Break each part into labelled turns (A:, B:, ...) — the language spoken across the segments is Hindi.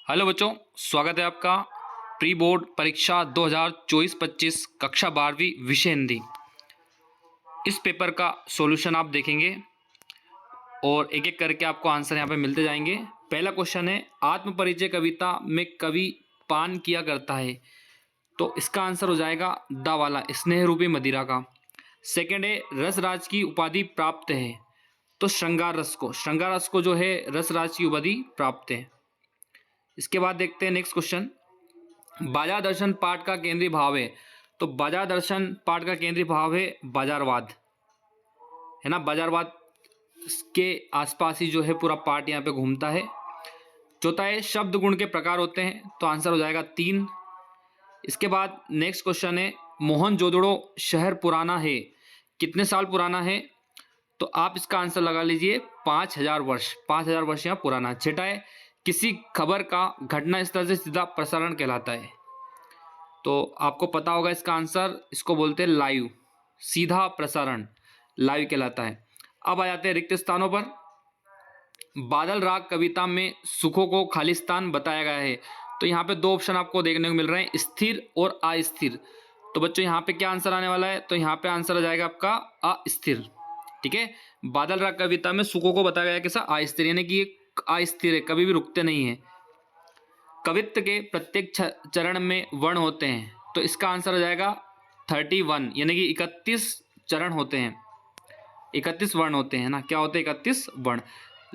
A: हेलो बच्चों, स्वागत है आपका प्री बोर्ड परीक्षा 2024-25 कक्षा 12वीं विषय हिंदी। इस पेपर का सॉल्यूशन आप देखेंगे और एक एक करके आपको आंसर यहाँ पे मिलते जाएंगे। पहला क्वेश्चन है, आत्म परिचय कविता में कवि पान किया करता है, तो इसका आंसर हो जाएगा दा वाला, स्नेह रूपी मदिरा का। सेकंड है, रस राज की उपाधि प्राप्त है, तो श्रृंगार रस को जो है रस राज की उपाधि प्राप्त है। इसके बाद देखते हैं नेक्स्ट क्वेश्चन, बाजार दर्शन पाठ का केंद्रीय भाव है, तो बाजार दर्शन पाठ का केंद्रीय भाव है बाजारवाद, है ना। बाजारवाद के आसपास ही जो है पूरा पाठ यहाँ पे घूमता है। चौथा है, शब्द गुण के प्रकार होते हैं, तो आंसर हो जाएगा 3। इसके बाद नेक्स्ट क्वेश्चन है, मोहनजोदड़ो शहर पुराना है, कितने साल पुराना है, तो आप इसका आंसर लगा लीजिए 5000 वर्ष, 5000 वर्ष यहाँ पुराना। छठा है, किसी खबर का घटना स्थल से सीधा प्रसारण कहलाता है, तो आपको पता होगा इसका आंसर, इसको बोलते हैं लाइव, सीधा प्रसारण लाइव कहलाता है। अब आ जाते हैं रिक्त स्थानों पर। बादल राग कविता में सुखों को खालिस्तान बताया गया है, तो यहाँ पे 2 ऑप्शन आपको देखने को मिल रहे हैं, स्थिर और अस्थिर। तो बच्चों यहाँ पे क्या आंसर आने वाला है, तो यहाँ पे आंसर आ जाएगा आपका अस्थिर। ठीक है, बादल राग कविता में सुखों को बताया गया कैसा, अस्थिर, यानी कि अस्थिर है, कभी भी रुकते नहीं है। कवित्व के प्रत्येक चरण में वर्ण होते हैं, तो इसका आंसर हो जाएगा 31, यानी कि 31 चरण होते हैं, 31 वर्ण होते हैं ना। क्या होते हैं? 31 वर्ण।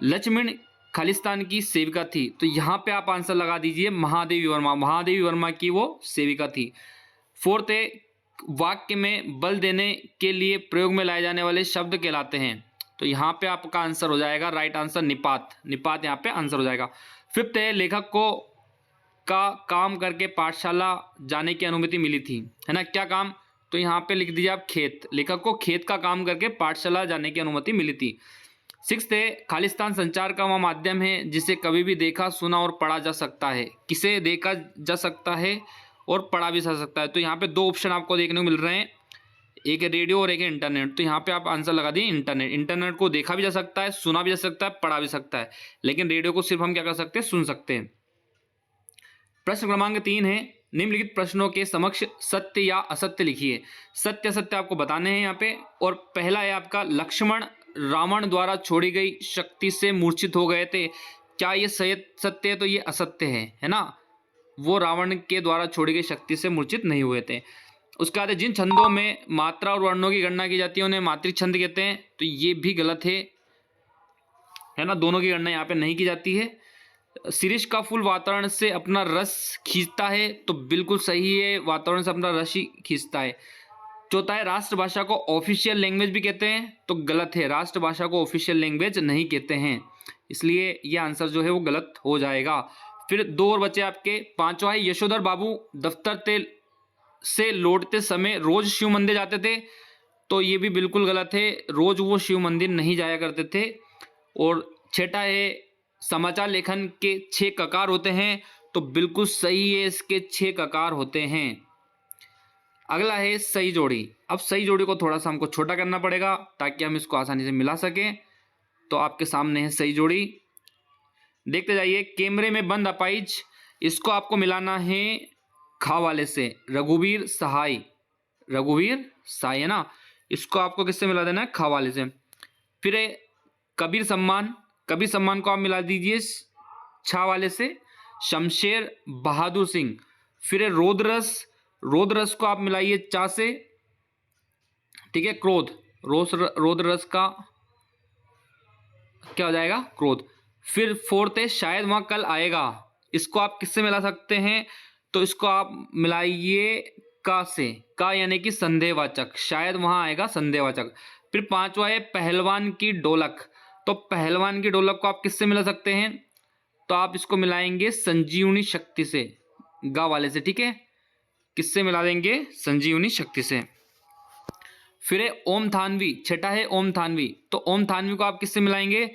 A: लक्ष्मण खालिस्तान की सेविका थी, तो यहाँ पे आप आंसर लगा दीजिए महादेवी वर्मा, महादेवी वर्मा की वो सेविका थी। फोर्थ है, वाक्य में बल देने के लिए प्रयोग में लाए जाने वाले शब्द कहलाते हैं, तो यहाँ पे आपका आंसर हो जाएगा राइट आंसर निपात, निपात यहाँ पे आंसर हो जाएगा। फिफ्थ है, लेखक को का काम करके पाठशाला जाने की अनुमति मिली थी, है ना। क्या काम, तो यहाँ पे लिख दीजिए आप खेत, लेखक को खेत का काम करके पाठशाला जाने की अनुमति मिली थी। सिक्स्थ है, खालिस्तान संचार का वह माध्यम है जिसे कभी भी देखा सुना और पढ़ा जा सकता है, किसे देखा जा सकता है और पढ़ा भी जा सकता है, तो यहाँ पे 2 ऑप्शन आपको देखने को मिल रहे हैं, एक है रेडियो और एक है इंटरनेट। तो यहाँ पे आप आंसर लगा दिए इंटरनेट, इंटरनेट को देखा भी जा सकता है, सुना भी जा सकता है, पढ़ा भी सकता है, लेकिन रेडियो को सिर्फ हम क्या कर सकते हैं, सुन सकते हैं। प्रश्न क्रमांक 3 है, निम्नलिखित प्रश्नों के समक्ष सत्य या असत्य लिखिए। सत्य असत्य आपको बताने हैं यहाँ पे, और पहला है आपका, लक्ष्मण रावण द्वारा छोड़ी गई शक्ति से मूर्छित हो गए थे, क्या ये सत्य है, तो ये असत्य है ना। वो रावण के द्वारा छोड़ी गई शक्ति से मूर्छित नहीं हुए थे। उसके बाद जिन छंदों में मात्रा और वर्णों की गणना की जाती है उन्हें मात्रिक छंद कहते हैं, तो ये भी गलत है ना, दोनों की गणना यहाँ पे नहीं की जाती है। शिरीष का फूल वातावरण से अपना रस खींचता है, तो बिल्कुल सही है, वातावरण से अपना रस ही खींचता है। चौथा है, राष्ट्रभाषा को ऑफिशियल लैंग्वेज भी कहते हैं, तो गलत है, राष्ट्रभाषा को ऑफिशियल लैंग्वेज नहीं कहते हैं, इसलिए ये आंसर जो है वो गलत हो जाएगा। फिर 2 और बचे आपके। पांचवा है, यशोधर बाबू दफ्तर से लौटते समय रोज शिव मंदिर जाते थे, तो ये भी बिल्कुल गलत है, रोज वो शिव मंदिर नहीं जाया करते थे। और छठा है, समाचार लेखन के 6 ककार होते हैं, तो बिल्कुल सही है, इसके 6 ककार होते हैं। अगला है सही जोड़ी। अब सही जोड़ी को थोड़ा सा हमको छोटा करना पड़ेगा ताकि हम इसको आसानी से मिला सकें, तो आपके सामने है सही जोड़ी, देखते जाइए। कैमरे में बंद अपाइज, इसको आपको मिलाना है खा वाले से, रघुवीर सहाय, रघुवीर सहाय है ना, इसको आपको किससे मिला देना है, खा वाले से। फिर है कबीर सम्मान, कबीर सम्मान को आप मिला दीजिए छा वाले से, शमशेर बहादुर सिंह। फिर है रोदरस, रोदरस को आप मिलाइए चा से, ठीक है, क्रोध, रोदरस का क्या हो जाएगा, क्रोध। फिर फोर्थ है शायद वहां कल आएगा, इसको आप किससे मिला सकते हैं, तो इसको आप मिलाइए का से, का यानी कि संदेहवाचक, शायद वहां आएगा संदेहवाचक। फिर 5वां है पहलवान की ढोलक, तो पहलवान की ढोलक को आप किससे मिला सकते हैं, तो आप इसको मिलाएंगे संजीवनी शक्ति से, गा वाले से, ठीक है, किससे मिला देंगे, संजीवनी शक्ति से। फिर है ओम थानवी, छठा है ओम थानवी, तो ओम थानवी को आप किससे मिलाएंगे,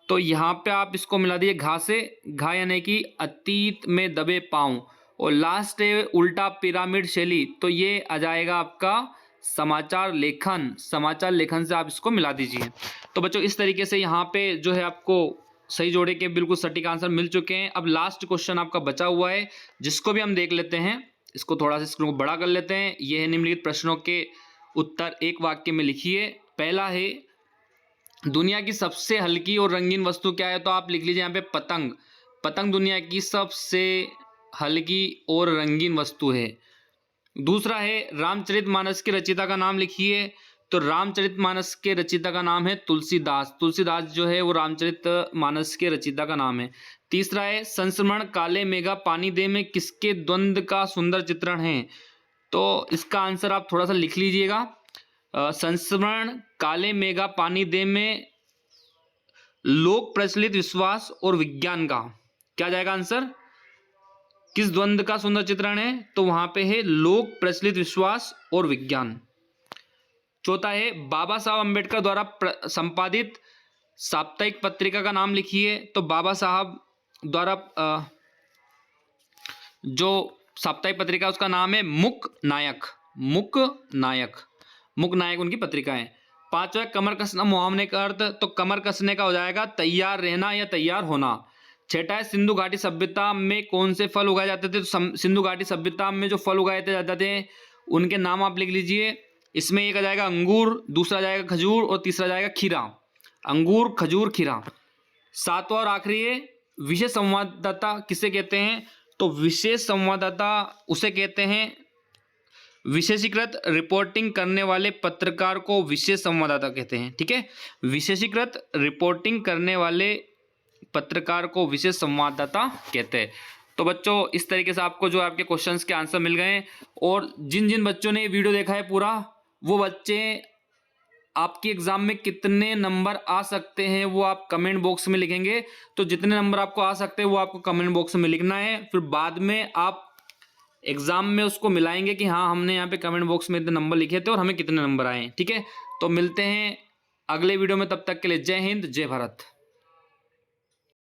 A: तो यहाँ पे आप इसको मिला दिए घा से, घा यानी कि अतीत में दबे पांव। और लास्ट है उल्टा पिरामिड शैली, तो ये आ जाएगा आपका समाचार लेखन, समाचार लेखन से आप इसको मिला दीजिए। तो बच्चों इस तरीके से यहाँ पे जो है आपको सही जोड़े के बिल्कुल सटीक आंसर मिल चुके हैं। अब लास्ट क्वेश्चन आपका बचा हुआ है, जिसको भी हम देख लेते हैं। इसको थोड़ा सा स्क्रीन को बड़ा कर लेते हैं। यह है निम्नलिखित प्रश्नों के उत्तर एक वाक्य में लिखिए। पहला है दुनिया की सबसे हल्की और रंगीन वस्तु क्या है? तो आप लिख लीजिए यहाँ पे पतंग। पतंग दुनिया की सबसे हल्की और रंगीन वस्तु है। दूसरा है रामचरितमानस के रचयिता का नाम लिखिए। तो रामचरितमानस के रचयिता का नाम है तुलसीदास। तुलसीदास जो है वो रामचरितमानस के रचयिता का नाम है। तीसरा है संस्मरण काले मेघा पानी दे में किसके द्वंद्व का सुंदर चित्रण है? तो इसका आंसर आप थोड़ा सा लिख लीजिएगा। संस्मरण काले मेघा पानी दे में लोक प्रचलित विश्वास और विज्ञान का क्या जाएगा आंसर? किस द्वंद्व का सुंदर चित्रण है? तो वहां पे है लोक प्रचलित विश्वास और विज्ञान। चौथा है बाबा साहब अम्बेडकर द्वारा संपादित साप्ताहिक पत्रिका का नाम लिखिए। तो बाबा साहब द्वारा जो साप्ताहिक पत्रिका उसका नाम है मुक नायक। मुक नायक, मुक नायक उनकी पत्रिका है। पांचवा कमर कसना मुहावरे का अर्थ। तो कमर कसने का हो जाएगा तैयार रहना या तैयार होना। छठा है सिंधु घाटी सभ्यता में कौन से फल उगाए जाते थे? तो सिंधु घाटी सभ्यता में जो फल उगाए जाते थे उनके नाम आप लिख लीजिए। इसमें एक आ जाएगा अंगूर, दूसरा जाएगा खजूर और तीसरा जाएगा खीरा। अंगूर, खजूर, खीरा। सातवां और आखिरी है विशेष संवाददाता किसे कहते हैं? तो विशेष संवाददाता उसे कहते हैं विशेषीकृत रिपोर्टिंग करने वाले पत्रकार को विशेष संवाददाता कहते हैं। ठीक है, विशेषीकृत रिपोर्टिंग करने वाले पत्रकार को विशेष संवाददाता कहते हैं। तो बच्चों इस तरीके से आपको जो आपके क्वेश्चंस के आंसर मिल गए। और जिन जिन बच्चों ने ये वीडियो देखा है पूरा, वो बच्चे आपके एग्जाम में कितने नंबर आ सकते हैं वो आप कमेंट बॉक्स में लिखेंगे। तो जितने नंबर आपको आ सकते हैं वो आपको कमेंट बॉक्स में लिखना है। फिर बाद में आप एग्जाम में उसको मिलाएंगे कि हाँ हमने यहाँ पे कमेंट बॉक्स में इतने नंबर लिखे थे और हमें कितने नंबर आए। ठीक है, तो मिलते हैं अगले वीडियो में, तब तक के लिए जय हिंद, जय भारत।